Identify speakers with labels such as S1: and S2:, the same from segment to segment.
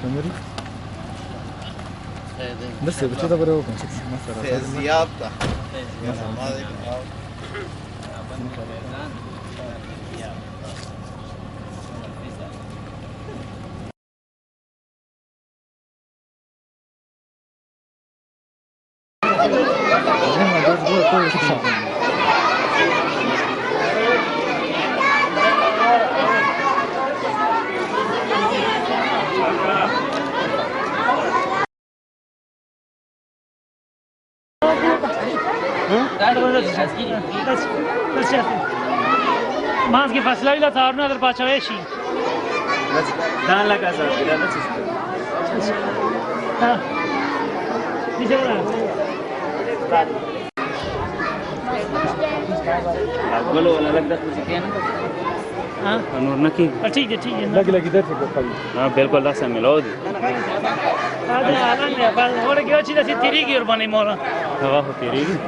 S1: Numeri? بس بتشوفها برا وكم شكل مثلا
S2: زيادة
S3: ماز की फसला भी लता और ना अदर पाचा वैशी
S4: दान लगा सर किधर ना चीज़
S3: हाँ नीचे वाला
S4: बोलो अलग दस मुझे क्या ना
S3: हाँ
S4: नूर ना की
S3: ठीक है
S1: لقي لقي درتك بخلي
S4: हाँ बिल्कुल दस है मिलाओ दी
S3: هذا आलम है पर और क्या चीज़ ऐसी तेरी की और बनी मोरा
S4: हवा होती रहेगी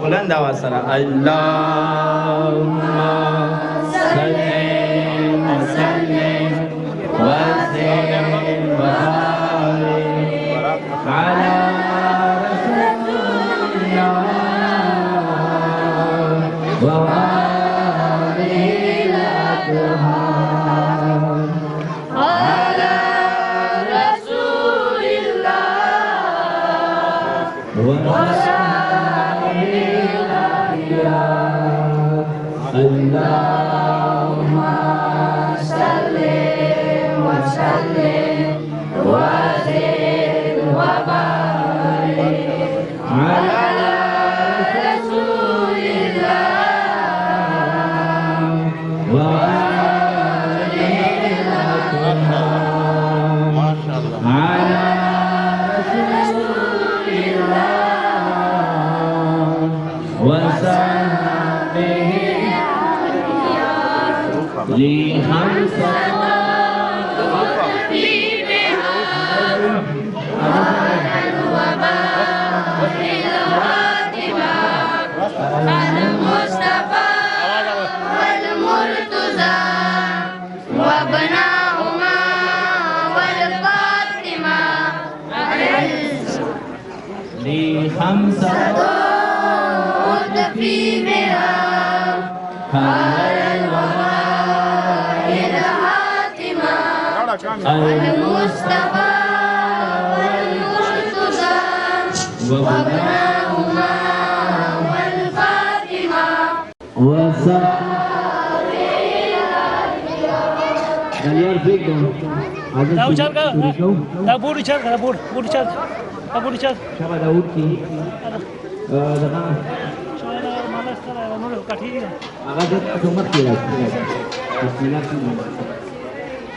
S5: बुलंद आवाज से अल्लाहुम्मा सल्ली व सल्लिम व ज़िद व बारिक अला रसूलिल्लाह व आलिहि अत्हार अला रसूलिल्लाह व اللهم صل وسلم وزد وبارك على رسول الله وآله الأطهار على رسول الله وصحبه لخمسة
S6: المصطفى والمرتضى وابناهما والفاطمة
S5: لخمسة
S6: أضفي بها على الوفاء الحاتمة المصطفى والمرتضى وابناهما والفاطمة
S3: Tahu car ka? Tahu budi car ka? Budi car. Tahu budi car.
S5: Siapa Daud ki? Jangan.
S3: Malas kara, mana kathi ni?
S5: Agak cuma kira. Bismillah.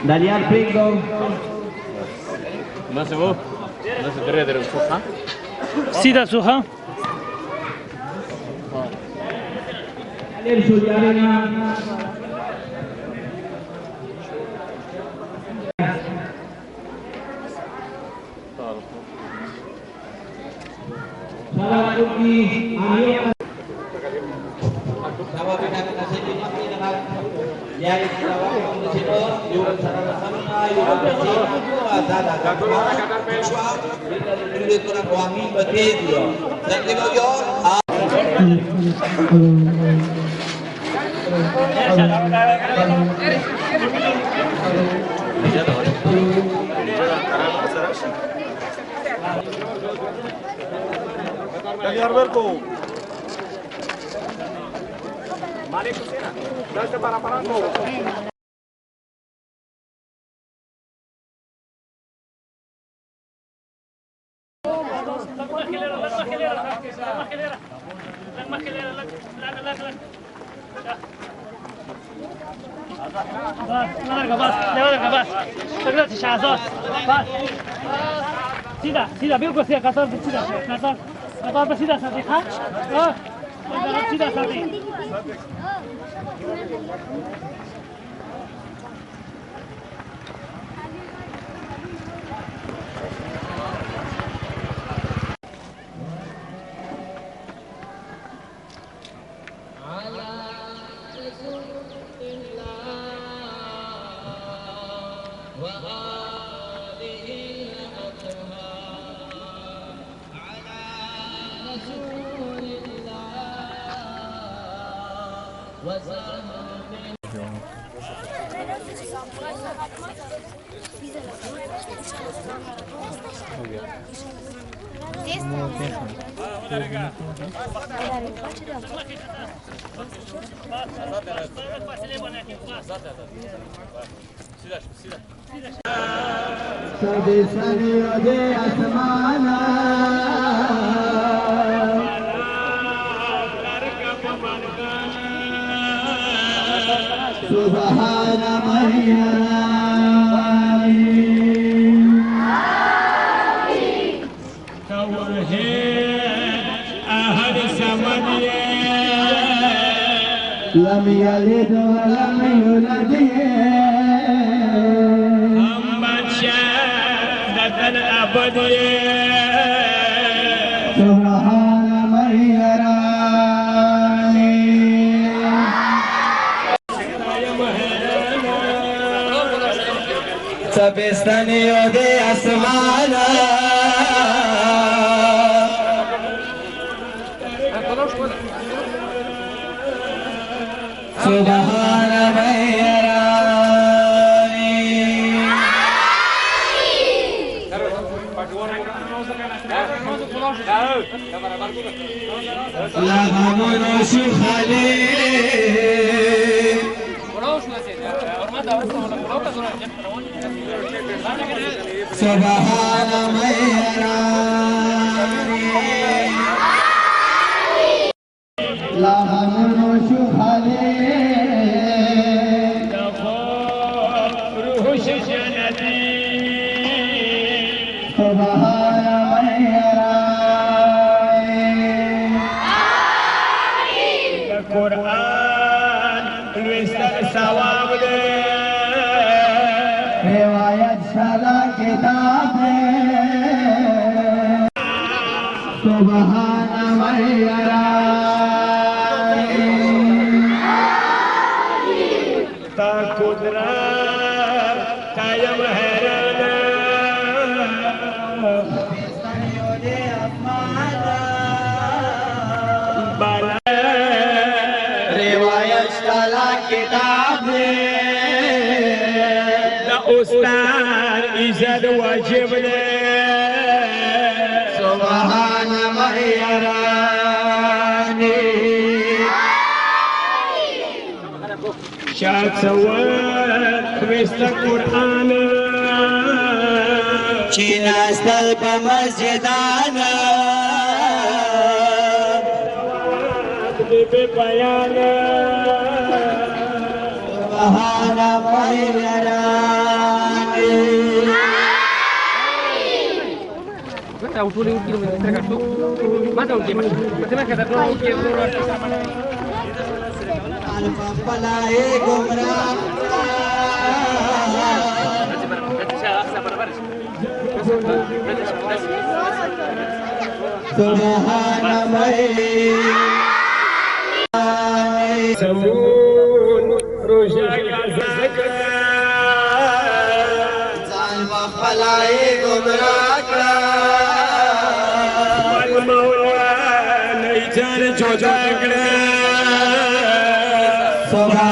S5: Dalian break dong.
S4: Masih bu masih dari suha
S3: सीधा सुहा
S5: Dalian sujaranya. Salam Turki, ayo. Sama dengan nasi lemak ini dengan yang kita lakukan di sini, juga sama-sama, juga bersama, juga ada kata-kata peswa, kita kurang wangi betul. Dan kita
S3: सीधा सीधा बिल्कुल सीधा Qatar सीधा Qatar Qatar पे सीधा साथी हाँ सीधा साथी
S2: لم يلد ولم يولد
S3: محمد شهادة الأبد
S2: سبحان من يراني تبستني ودي أسمعنا سبحان من يراني لهم نشوف خليل سبحان من يراني لهم نشوف خليل
S3: روح جنتي
S2: سبحان من يراني
S3: القرآن الثواب
S2: رواية شلا كتاب سبحان من يراني
S3: تا قدرت قائم حیرانا
S2: رواية شلا كتاب
S3: استاد عزت واجب
S2: سبحان من يراني
S3: شاد سوار خمست قرآن
S2: چین استل په مسجدانا
S3: به بیان
S2: سبحان من يراني पलाए गुमराह सुभान
S3: समून रोशा का ज़िक्र
S2: जालवा पलाए गुमराह
S3: मौला नहीं जान जो जागड़ा
S2: Subhana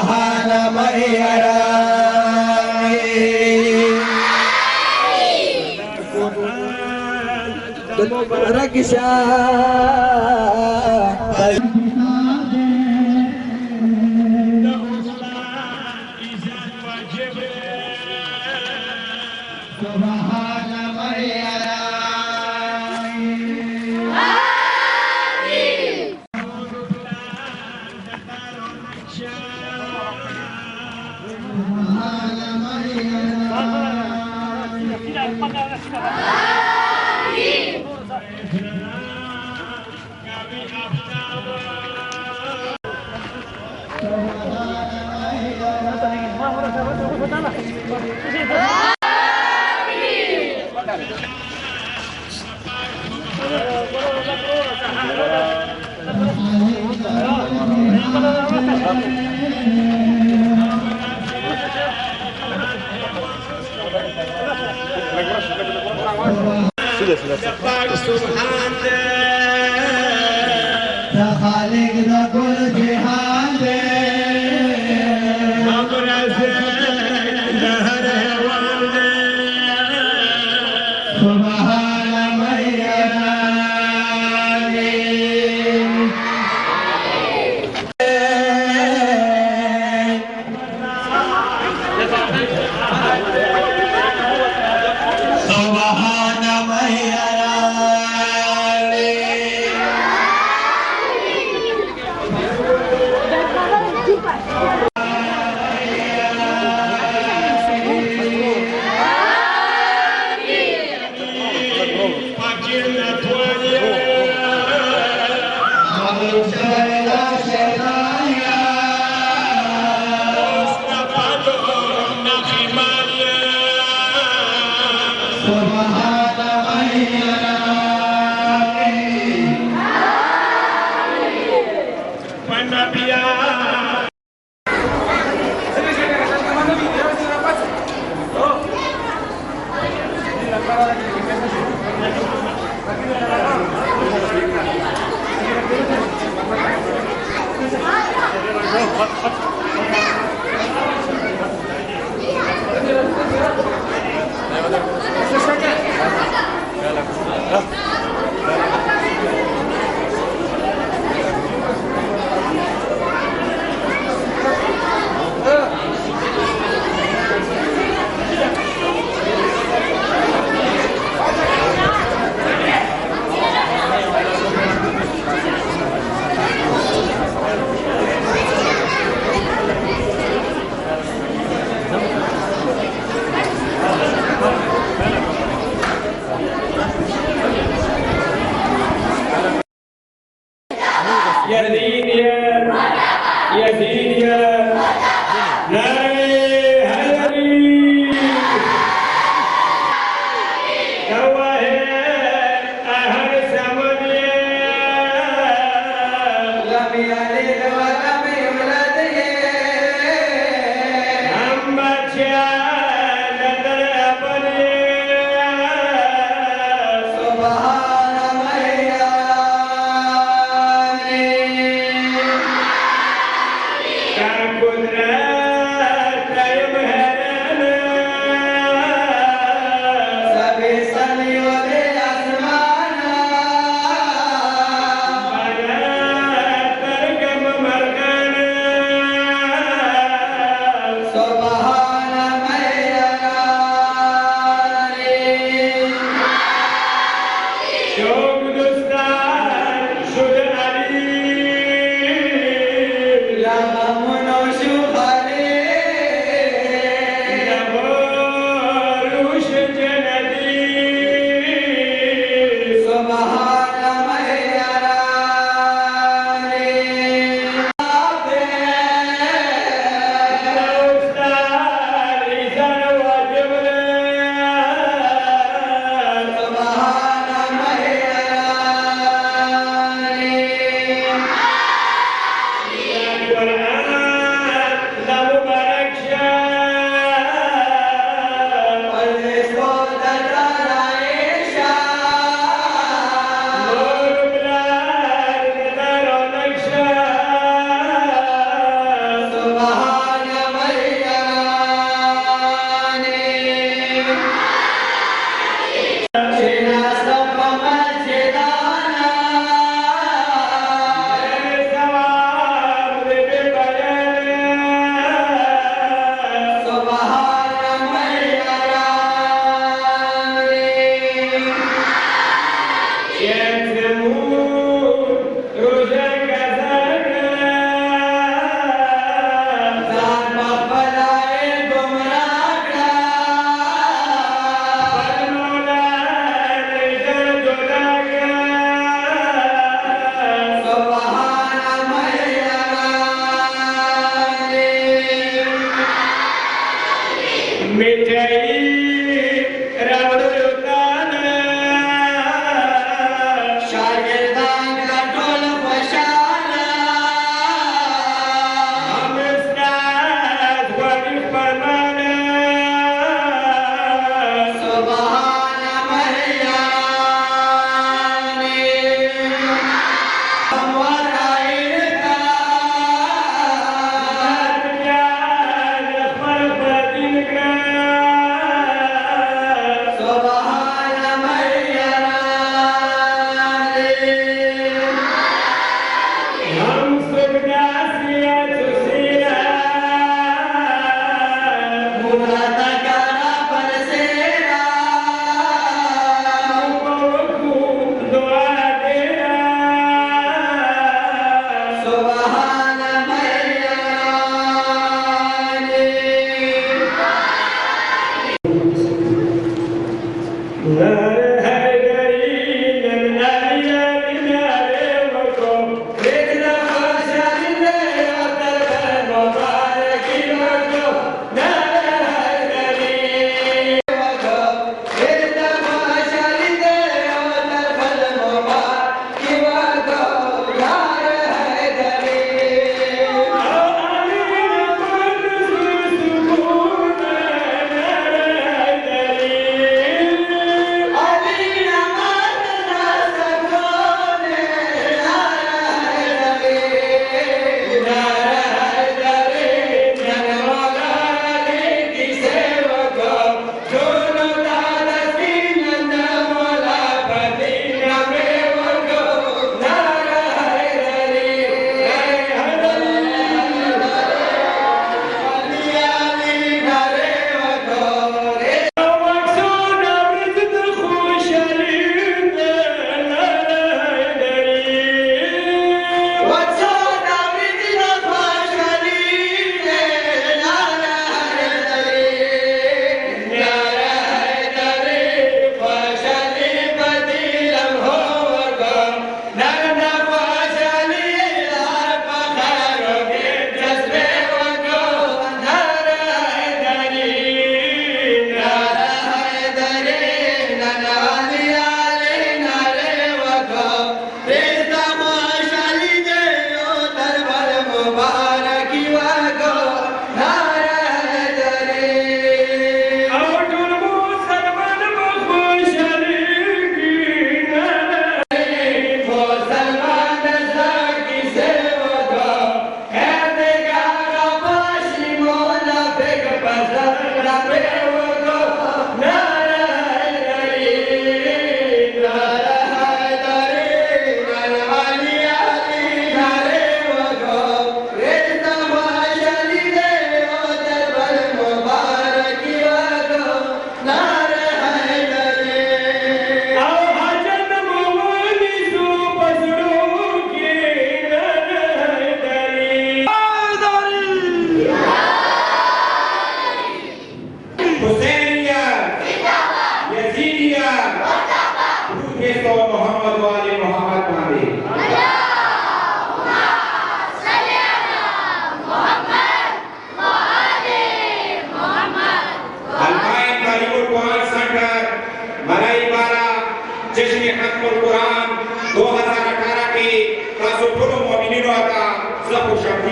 S2: Shubha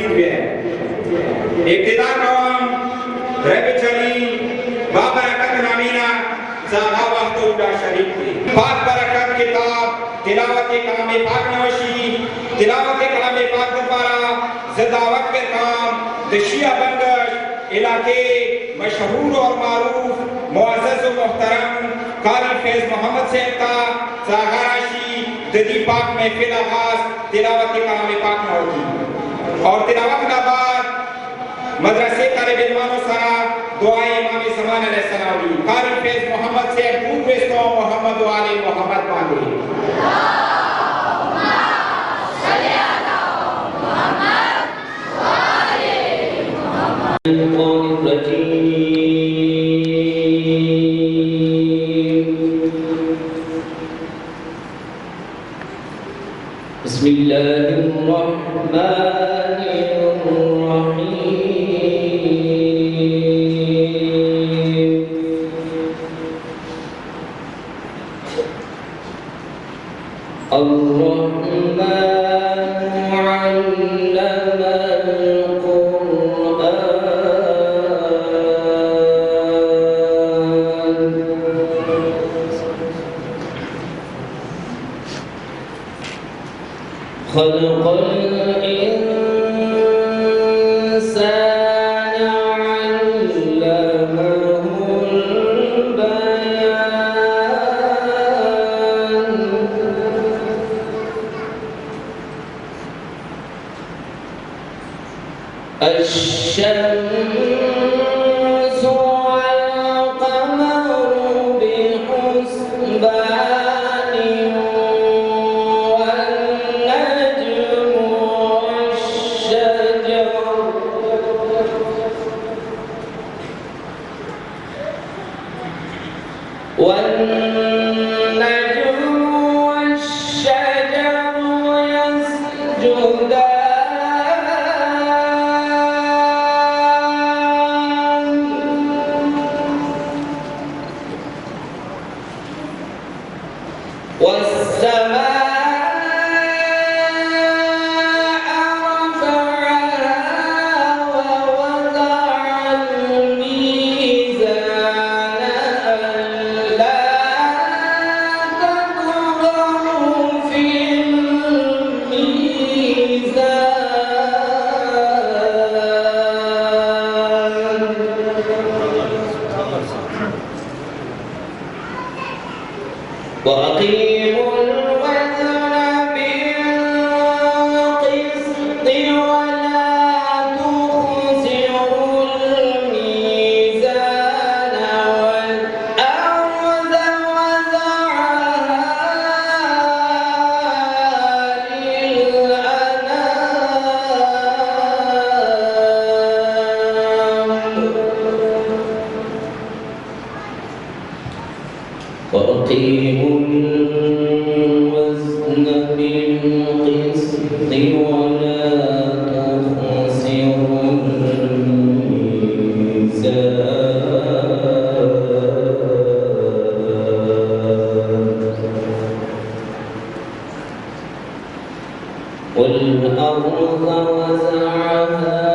S7: हुए इब्तिदा कौम रब चली बाबरकत नामीना ज़ागा वक़्तुल्ला शरीफ की पाक बरकत किताब तिलावत कलाम पाक नवशी तिलावत कलाम पाक द्वारा ज़दावत के काम दशिया बंगश इलाके मशहूर और मारूफ मुअज़्ज़ज़ व मोहतरम कारी फैज़ मोहम्मद सेहता ज़ागाराशी ददी पाक महफिल आगाज़ तिलावत कलाम पाक नवशी और तिलावत के बाद मदरसे तालिब इल्मानो सरा दुआए इमाम ज़मान अलैहिस्सलाम कारी फैज़ मोहम्मद से पूर्वेस्तो मोहम्मद वाले मोहम्मद मांगे
S8: خلق الإنسان علمه البيان الشمس والقمر بحسبان والنجم والشجر يسجدان والسماء وأقيموا الوزن بالقسط ولا تخسروا الميزان والأرض وضعها للأنام وأقيموا الوزن بالقسط ولا تخسروا الميزان والأرض وزعها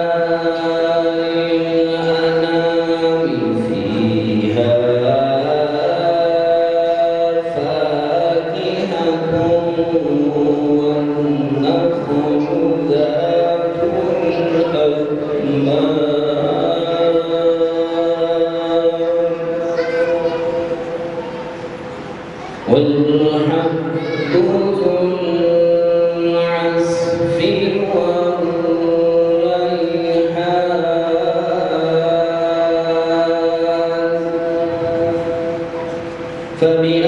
S8: والحب ذو العصف والريحان فبأي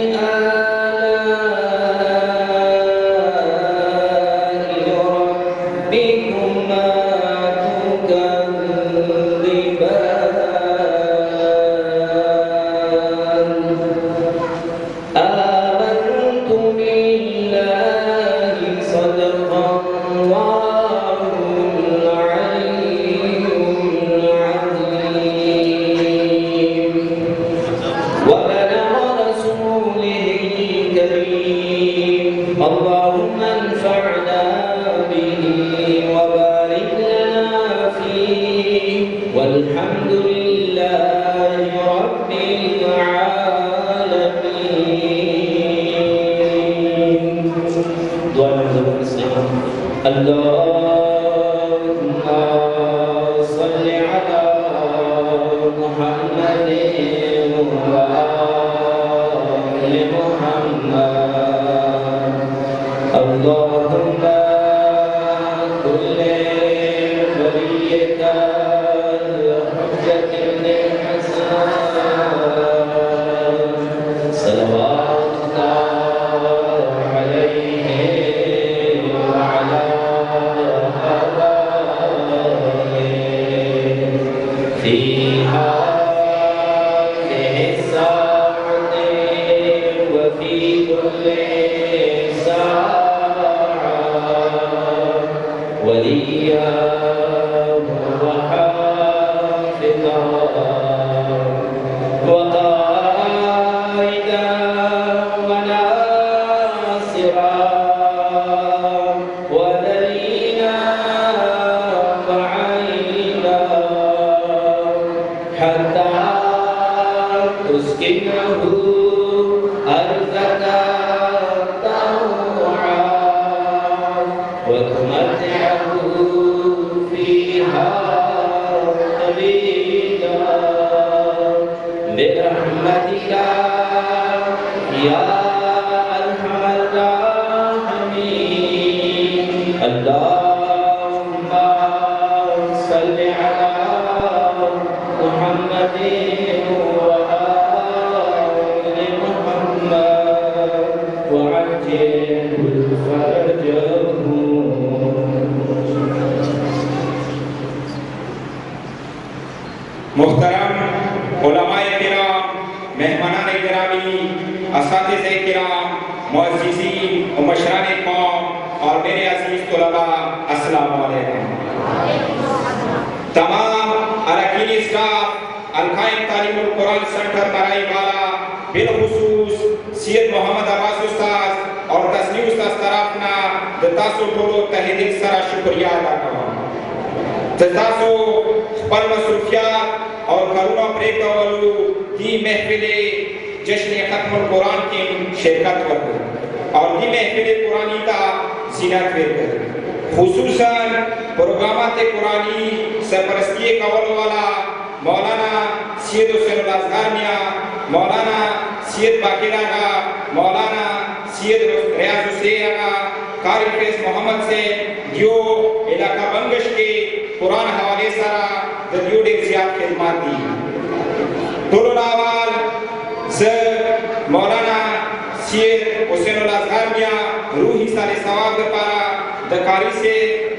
S8: آلاء ربكما تكذبان آمنت بالله صدق الله العلي العظيم وبلغ رسوله الكريم اللهم انفعنا به
S7: मुहतरम उलमाए किराम, मेहमानान गिरामी, असातिज़े किराम, मुअज़्ज़िज़ीन व मशराने कौम और मेरे अज़ीज़ तुलबा, अस्सलामु अलैकुम। तमाम अरकानी स्टाफ, अल-कायम तालीमुल कुरान सेंटर मराई वाला, बिलखुसूस सैयद मोहम्मद अब्बास उस्ताद और तस्नीम उस्ताद तरफना दतासो टोलो तहे दिल सरा शुक्रिया अदा करूं। दतासो पल मसरूफियात और करुणा प्रेकवलु दी महफिले जश्न खत्मुल कुरान की शिरकत कर और दी महफिले कुरानी का ज़ीनत कर खुसूसन प्रोग्रामात कुरानी सरपरस्ती कवल वाला मौलाना सैयद हुसैन अज़हर मियां, मौलाना सैयद बाकिर आगा, मौलाना सैयद रियाज हुसैन आगा, कारी फैज़ मोहम्मद से जो इलाका बंगश के कुरान हवाले सारा दियो डे ज़ियाद खिदमत दी। तोलो नावाल से मौलाना सैयद हुसैन अज़हर मियां रूही सारे सवाब दपारा दकारी से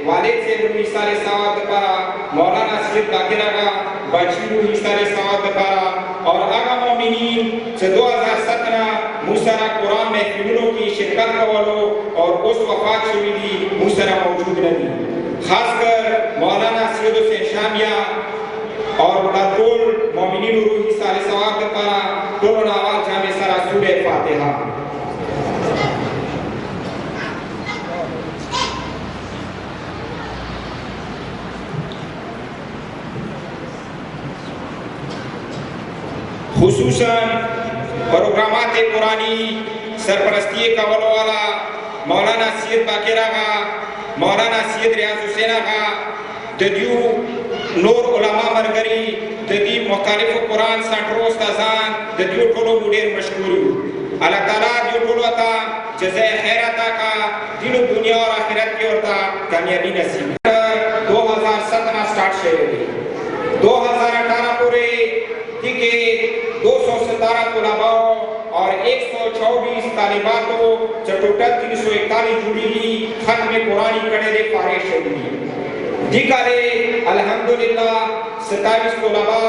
S7: वालिद से रूही सारे सवाब दपारा मौलाना सैयद बाकिर आगा बची रूही सारे सवाब दपारा और आगा मोमिनीन से 2017 मुसरा कुरान में फिल्मों की शिरकत कवलो और उस वफात शुरू मुसरा मौजूद नहीं, खासकर मौलाना सैयद हुसैन शामिया और बतौल मोमिनीन रूही सारे सवाब दपारा दोनों नवाज जामे सरा सूरह फातिहा। खुसूसन प्रोग्रामात कुरानी सरपरस्ती कवल वाला मौलाना सैयद बाकिर आगा, मौलाना सैयद रियाज हुसैन आगा, ददियो नूर उलमा मरगरी, ददी मुख्तलिफ कुरान सेंटरों उस्तादान, ददियो टोलो मुडीर मशकूर अल्लाह ताला दियो टोलो अता जज़ाए खैर अता का दिनो दुनिया और आखिरत की ओर कामयाबी नसीब। 2017 स्टार्ट शेयर 2018 पूरे के 217 तुलबाओं और 124 तालिबातों जो टोटल 341 जुड़ी खत्म कुरानी कड़े दे फारिग शुरू दिकारे अल्हम्दुलिल्लाह 27 तुलबा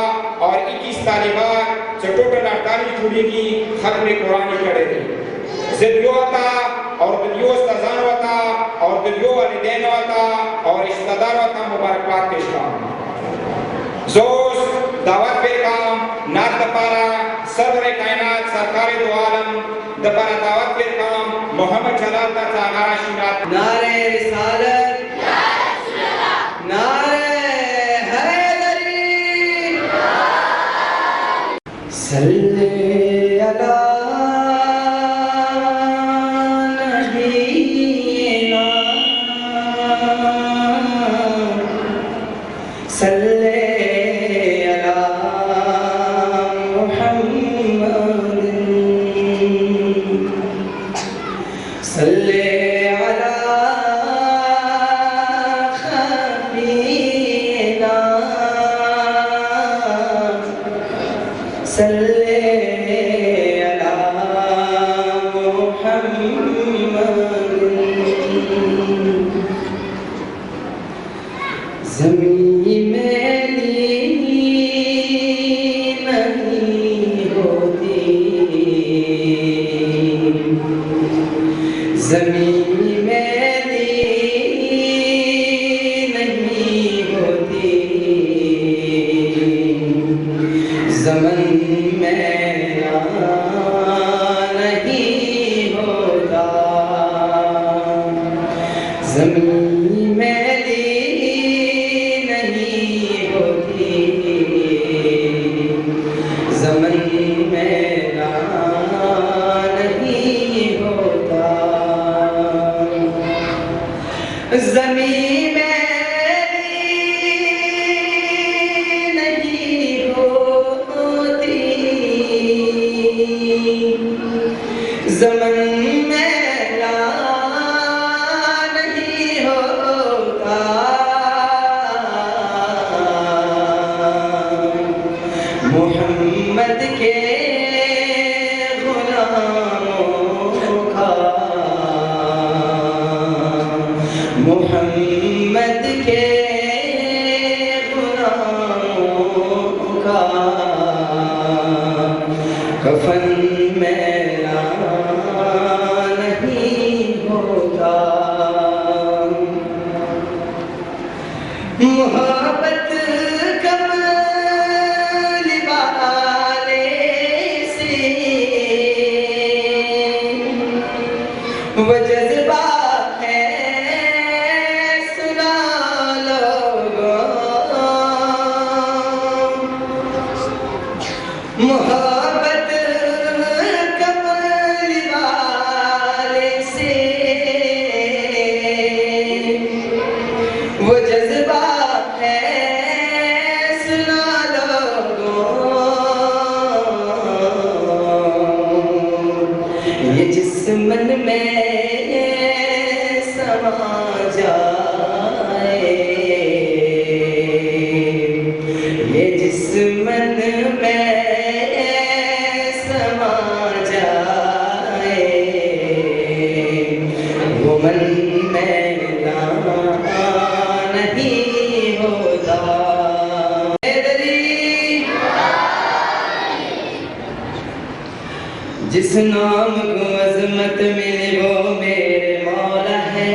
S7: और 21 तालिबात जो टोटल 48 जुड़ी खत्म कुरानी कड़े दे ज़ियो अता और दियो उस्तादान अता और दियो वालिदैन अता और रिश्तेदार अता मुबारकबाद पेश करता जोश दावत पे काम नात दपारा सदर कायनात सरकार दो आलम दपारा दावत पे काम मोहम्मद जलाल का सागारा शिनात
S2: नारे रिसालत या रसूल अल्लाह, नारे हैदरी सल्ले अला नबीना सल्ले अला मुहम्मद सल्ले अला खबीना सल्ले अला मुहम्मद ज़मीं मेरी नहीं होती ज़मीं मेरी नहीं होती ज़मन मेरा नहीं होता ज़मीं मेरी नहीं होती ज़मन मेरा नहीं होता ज़मीं मेरी नहीं होती ज़मन मेरा नहीं होता मोहम्मद के गुलामों का मोहम्मद के गुलामों का कफन मेरा नहीं होता मोहब्बत कमली वाले से वो जज्बा है सुना लोगों मोहब्बत कमली वाले से वो जज्बा है सुना लोगों ये जिस मन में समा जाए ये जिस मन में समा जाए वो मन मेरा नहीं होता जिस नाम को अजमत मिली वो मेरे मौला है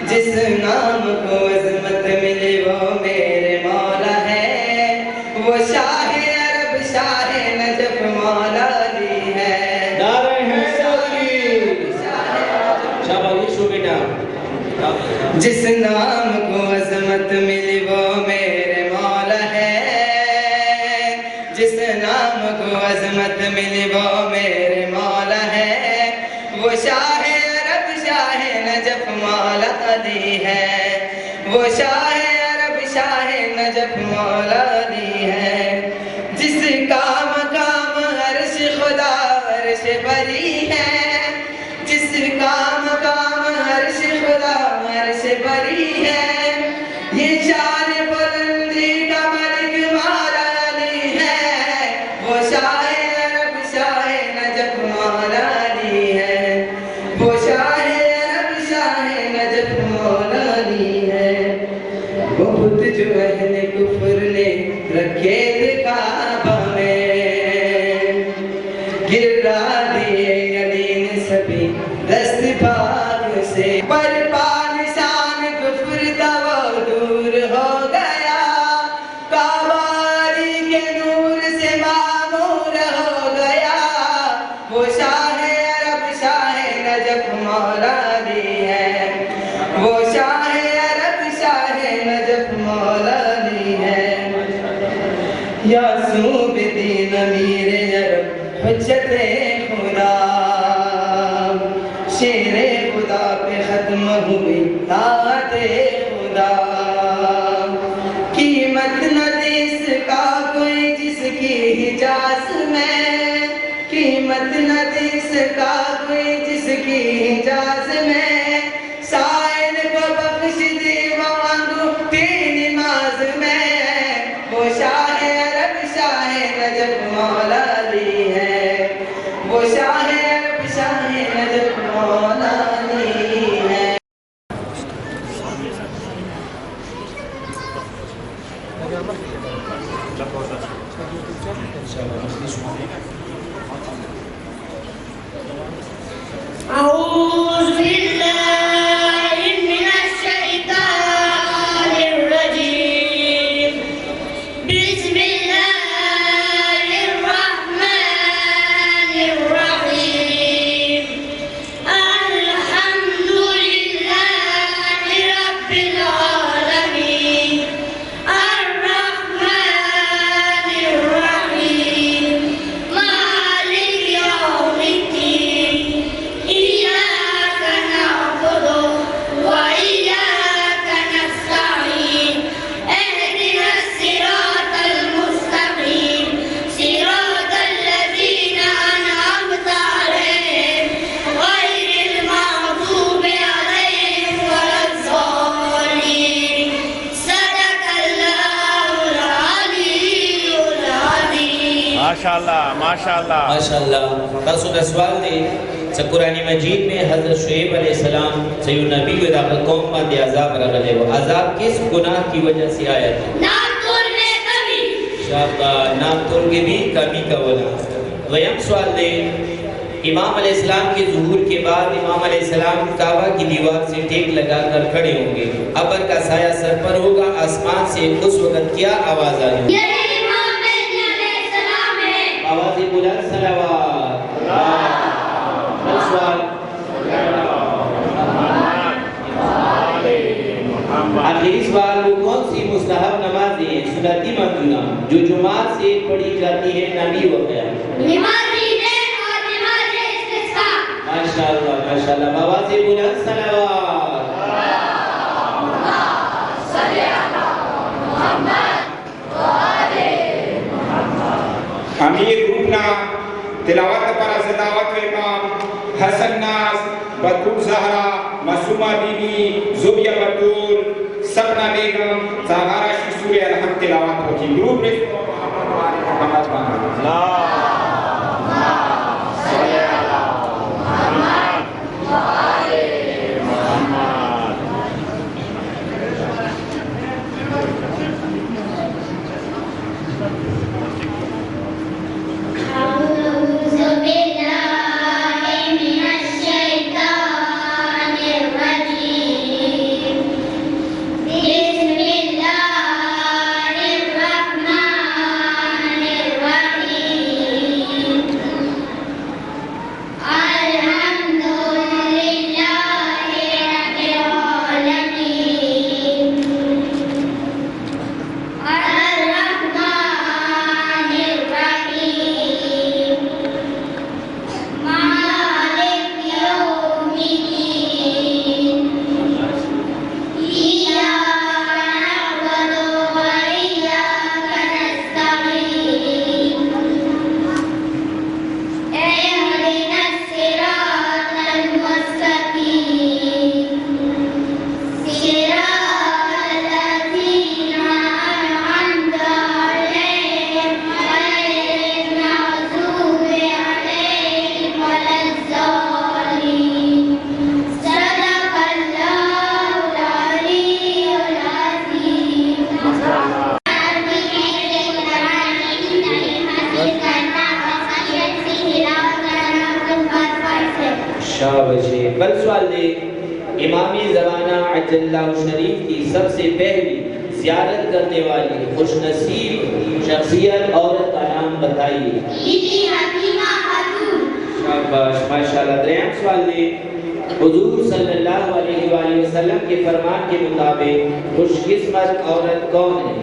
S2: जिस नाम को अजमत मिली वो मेरे मौला है वो शाह अरब शाह नजफ मौला दी है जिस नाम को अजमत मिली वो मेरे मौला है जिस नाम को अजमत मिली वो मेरे मौला है वो शाह अरब शाह नजफ मौला दी है वो शाह अरब शाह नजफ मौला दी है जिसका मकाम अर्श खुदा अर्श बरी है जिसका मकाम अर्श खुदा अर्श बरी है ये शान बुलंदी का मलिक मौला अली है वो शाह अरब शाह नजफ मौला अली है वो शाह अरब शाह नजफ मौला अली है वो बुत जो अहले कुफ्र ने रखे थे काबा में गिरा दिए अली ने सभी दस्त भाग से पर पानिशान कुफ्र था वो दूर हो गया काबारी के नूर से मामूर हो गया वो शाह अरब शाह नजफ मौला दी है वो शाह अरब शाह नजफ मौला दी है यासूब दीन अमीर अरब हुज्जते खुदा शेरे खुदा पे खत्म हुई ताकते खुदा एजाज में, कीमत न दे सका कोई जिसकी इजाज में, साइल को बख्श दे वो अंगूठी नमाज में, वो शाह अरब शाह नजब मौला अली है, वो शाह अरब शाह नजब मौला अली है।
S6: أعوذ بالله من الشيطان الرجيم. بسم الله الرحمن الرحيم. الحمد لله رب العالمين. الرحمن الرحيم. مالك يوم الدين. إياك نعبد وإياك نستعين. اهدنا الصراط المستقيم. صراط الذين أنعمت عليهم غير المغضوب عليهم ولا الضالين. صدق الله العلي العظيم.
S4: माशाल्लाह माशाल्लाह
S5: माशाअल्लाह। तासु दा सवाल दे कुरान मजीद में हजरत शुएब अलैहिस्सलाम सय्यद नबी व दाखिल कौम में दे अजाब रगले वो अजाब किस गुनाह की वजह से आया था?
S6: नाम तोड़ने कभी
S5: शाबाश, नाम तोड़ के भी कमी का वला। वयम सवाल दे इमाम अलैहिस्सलाम के ज़ुहूर के बाद इमाम अलैहिस्सलाम काबा की दीवार से टेक लगाकर खड़े होंगे, अबर का साया सर पर होगा, आसमान से उस वक्त क्या आवाज आई?
S6: ये इमाम मेहदी अलैहिस्सलाम है।
S5: आवाज़ बुलंद सलावत। सवाल आखिरी सवाल, वो कौन सी मुस्तहब नमाज़ें हैं सुन्नती मखदूमा जो जुमात से पढ़ी जाती है नबी वगैरह?
S6: नमाज़ी ने और नमाज़े इस्तिस्का।
S5: माशाअल्लाह माशाअल्लाह। बाबा से बुलंद सलावत।
S7: अमीर रूपना तिलावत पर सदावत इमाम हसन नाज बतूल ज़हरा मासूमा बीबी ज़ुबिया बतूल सपना बेगम ज़ाहरा शिशूर अलहम तिलावत होती ग्रुप में
S5: बल सवाल दे इमामी ज़माना अजल्लाहु शरीफ की सबसे पहली ज़ियारत करने वाली खुशनसीब शख्सियत औरत का नाम बताइए। शाबाश माशाअल्लाह। द्रहम सवाल दे हुजूर सल्लल्लाहु अलैहि वसल्लम के फरमान के मुताबिक खुशकिस्मत औरत कौन है?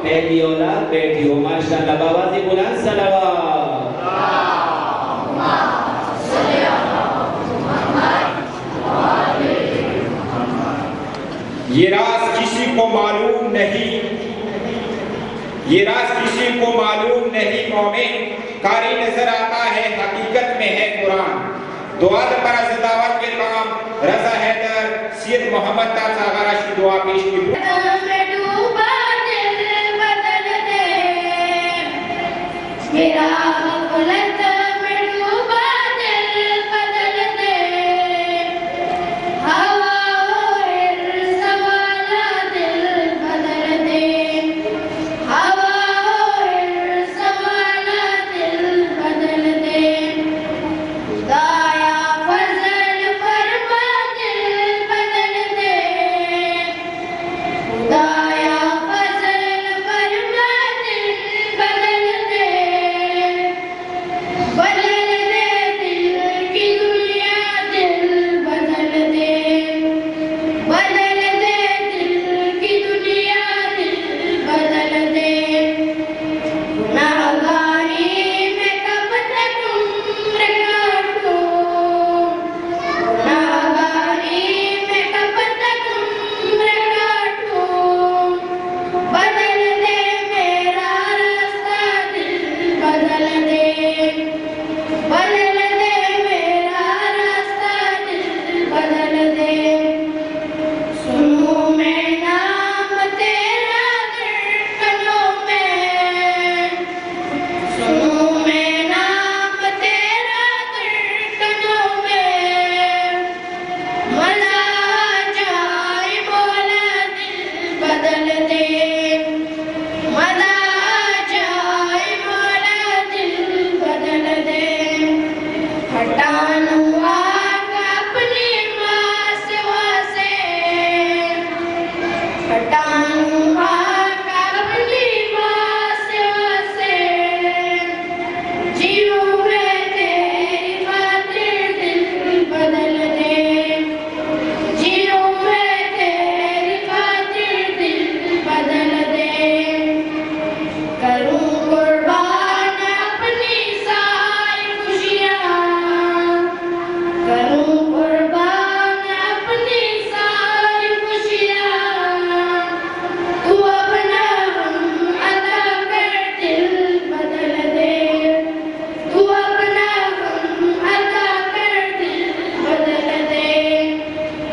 S5: पहली औलाद बेटी हो। माशाअल्लाह। बाबा से बुलंद सलावत।
S7: ये राज किसी को मालूम नहीं, ये राज किसी को मालूम नहीं। मोमिन कारी नजर आता है, हकीकत में है कुरान। दुआ पर दावत के काम रजा हैदर सैयद मोहम्मद ताज़ा की दुआ पेश की।
S6: मेरा गलत में डूबा दिल बदल दे, हवा और सवाला दिल बदल दे, हवा और सवाला दिल बदल दे, खुदाया फजल फरमा दिल बदल दे, खुदाया फजल फरमा दिल बदल दे, बदल दे दिल की दुनिया दिल बदल दे, बदल दे दिल की दुनिया दिल बदल दे, गुनाहगारी में कब तक उम्र काटूं, गुनाहगारी में कब तक उम्र काटूं, बदल दे मेरा रास्ता दिल बदल दे, बदल दे मेरा रास्ता दिल बदल दे, सुनूं मैं नाम तेरा धड़कनों में, सुनूं मैं नाम तेरा धड़कनों में, मजा आ जाए मौला दिल बदल दे, मजा आ जाए मौला दिल बदल दे, हटानू आग अपनी मासवा से, हटानू आग अपनी मासवा से, जीऊं मैं तेरी खातिर दिल बदल दे, जीऊं मैं तेरी खातिर दिल बदल दे, करूं कुर्बान अपनी सारी खुशियाँ, करूं कुर्बान अपनी सारी खुशियाँ, तू अपना गम अदा कर दिल बदल दे, तू अपना गम अदा कर दिल बदल दे,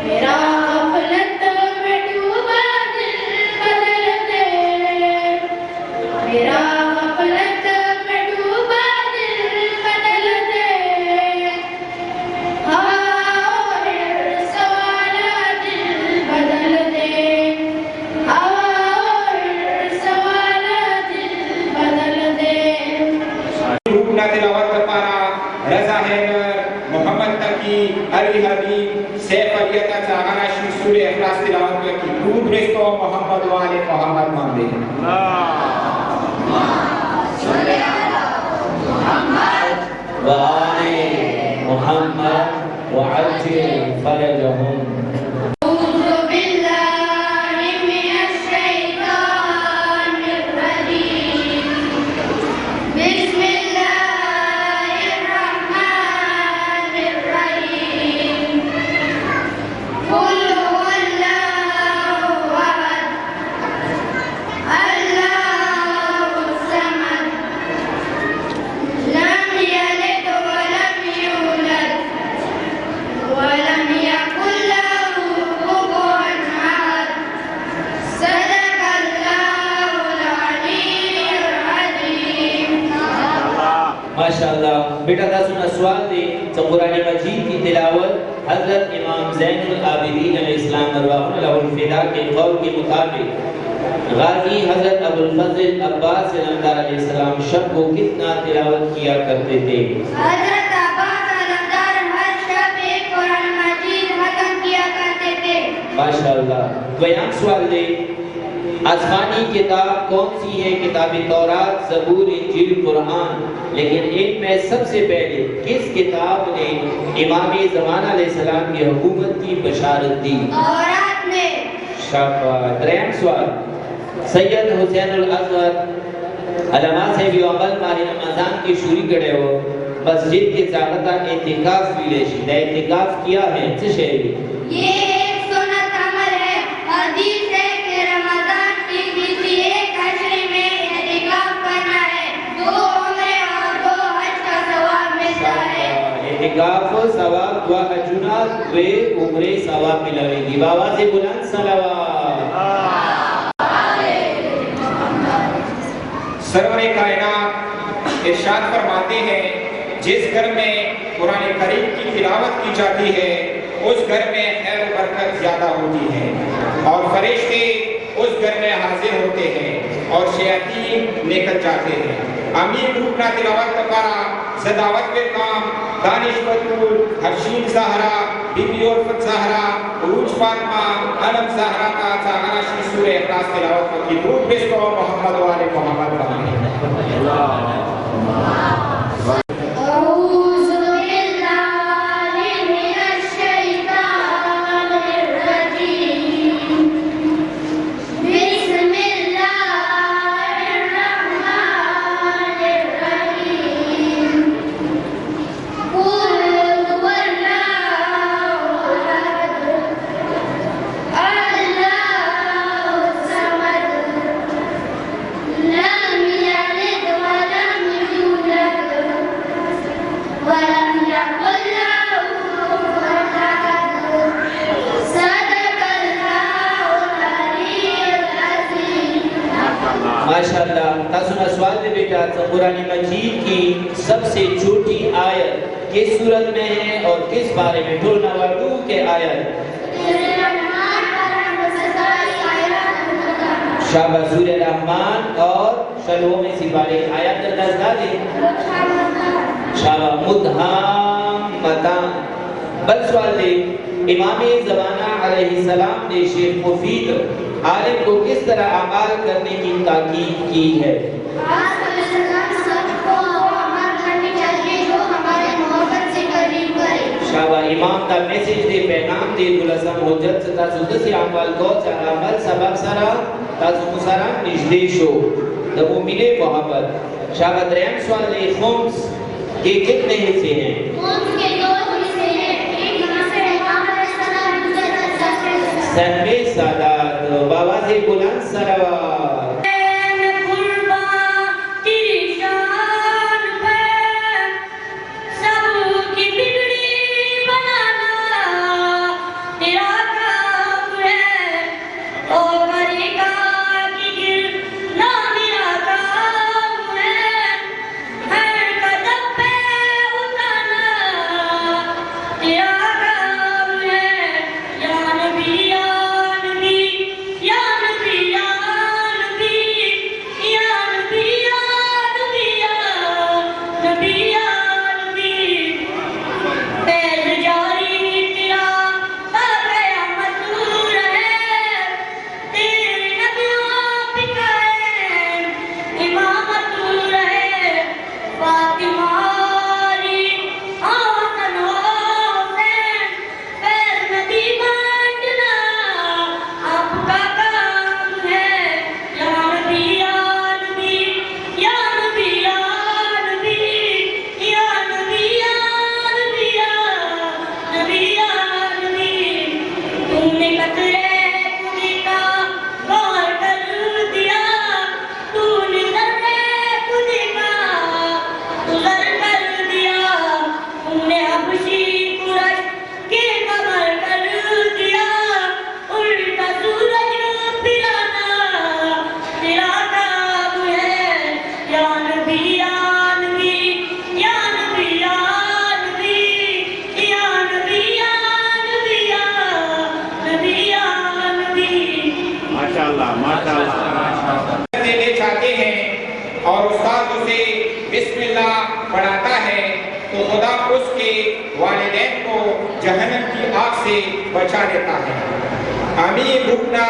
S6: मेरा गफलत में डूबा दिल बदल दे, मेरा गफलत में डूबा दिल बदल दे, हवा और सवाला दिल बदल दे, हवा और सवाला दिल बदल दे।
S7: रूपना तिलावत कर पारा रजा हैदर, मोहम्मद तकी, अली हबीब, सैफ अलियता चागाना सूरे इखलास तिलावत की। दूध रिश्तों मोहम्मद वाले मोहम्मद मांगे।
S5: वाले मोहम्मद वअज्जिल फरजहुम।
S6: अऊज़ु बिल्लाहि मिनश शैतानिर रजीम, बिस्मिल्लाहिर रहमानिर रहीम, कुल हुवल्लाहु अहद, अल्लाहुस समद, लम यलिद वलम यूलद वलम यकुल लहू कुफुवन अहद, सदक़ल्लाहुल अलीयुल अज़ीम।
S5: माशाअल्लाह। बेटा का सुना सवाल दे तो कुरान मजीद की तिलावत हजरत इमाम ज़ैनुल आबिदीन अलैहिस्सलाम अरवाहुल फिदा के कौल के मुताबिक गाजी हजरत अबुल फजल अब्बास अलमदार अलैहिस्सलाम शब को कितना तिलावत किया करते थे?
S6: हज़रत अब्बास अलमदार हर शब एक कुरान मजीद खत्म किया करते थे।
S5: माशाअल्लाह। बयान सवाल दे आसमानी किताब कौन सी है? किताब तौरात, ज़बूर, इंजील, कुरान। लेकिन इनमें सबसे पहले किस किताब ने इमाम ज़मान अलैहिस्सलाम की हुकूमत की बशारत दी?
S6: तौरात ने।
S5: शाबाश। त्रेम सवाल सैयद हुसैनुल असगर अलमा से भी अमल मारे रमजान की शुरू करे हो मस्जिद के जागता इतिकाफ विलेश ने इतिकाफ किया है से शहरी
S6: ये एक सुन्नत अमल है। हदीस है कि रमजान की
S5: एतिकाफ सवाब व अजुना वे उम्रे सवाब मिलेगी। बाबा से बुलंद सलावत।
S7: सरवरे कायनात इरशाद फरमाते हैं, जिस घर में कुरान करीम की तिलावत की जाती है उस घर में खैर व बरकत ज्यादा होती है और फरिश्ते उस घर में हाजिर होते हैं और शयातीन निकल जाते हैं। अमीर रूपना तिलावत करा सदावत के काम दानिश बतूल हर्शीन ज़हरा बीबी उल्फत ज़हरा उरूज फातिमा अनम ज़हरा का सागरा शी सूरह इखलास तिलावत की दूर बेशो मोहम्मद वाले मोहम्मद
S5: माशाअल्लाह। तासुना सवाल में बेटा कुरान मजीद की सबसे छोटी आयत किस सूरत में है और किस बारे में? ढोलना वालू के आयत शाबाश सूरह रहमान और शलो में सिपारे आयत दर्जा दे शाबाश मुदहामतान। बल सवाल दे इमाम ज़माना अलैहिस्सलाम ने शेख मुफीद आलिम को किस तरह अमाल करने की ताकीद की है? शाबाश इमाम का मैसेज दे पैगाम दे गुलसम हुज्जत से तासुद से अमल को अमल सबब सरा तासु मुसरा निजदेशो द मुमिने मोहब्बत। शाबाश रहम सवाल ले खुम्स के कितने हिस्से हैं? खुम्स के दो हिस्से हैं, एक नमाज़ इमाम अलैहिस्सलाम दूसरा सदमे सादात। बाबा से बुलंद सलावत।
S7: देने चाहते हैं और उस्ताद उसे बिस्मिल्लाह पढ़ाता है तो खुदा उसके वालिदैन को जहन्नम की आग से बचा देता है। अमीर रुकना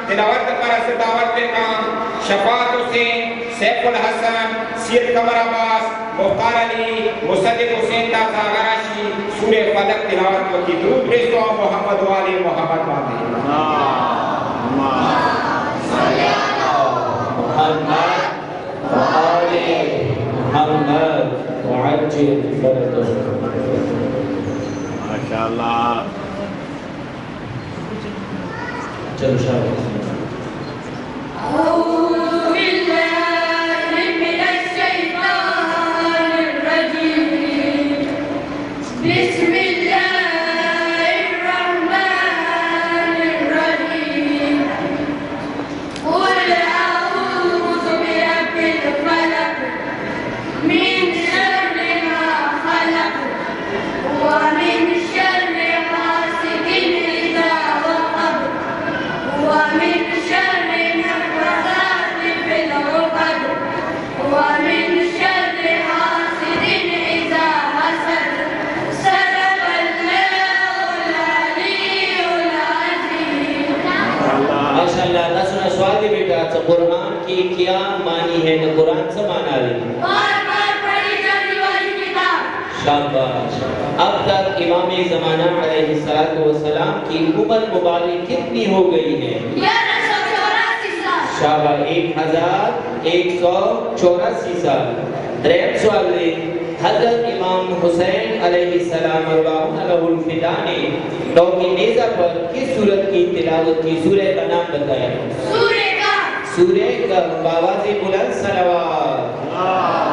S7: तिलावत पर सदावत पे काम शफात हुसैन सैफुल हसन सैयद कमर अब्बास मुख्तार अली मुसद्दिक हुसैन ताज़ा गराशी सूरह फलक तिलावत की दुरूद भेजो मोहम्मद वाले मोहम्मद वाले
S4: माशाअल्लाह।
S5: चलो शाबाश।
S6: This
S5: की क्या मानी है न कुरान से माना ली
S6: बार-बार पढ़ी जाने वाली किताब।
S5: शाबाश। अब तक इमाम ज़माना अलैहिस्सलाम की उम्र मुबारक कितनी हो गई है?
S6: 1184 साल।
S5: शाबाश, 1184 साल। त्रेपन सवाल ले हजरत इमाम हुसैन अलैहिस्सलाम अरवाहुल फिदा ने लौ की नेज़ा पर किस सूरत की तिलावत की? सूरह का नाम बताया।
S6: सूरह का
S5: सूरह का बावाज़े बुलंद सलवात।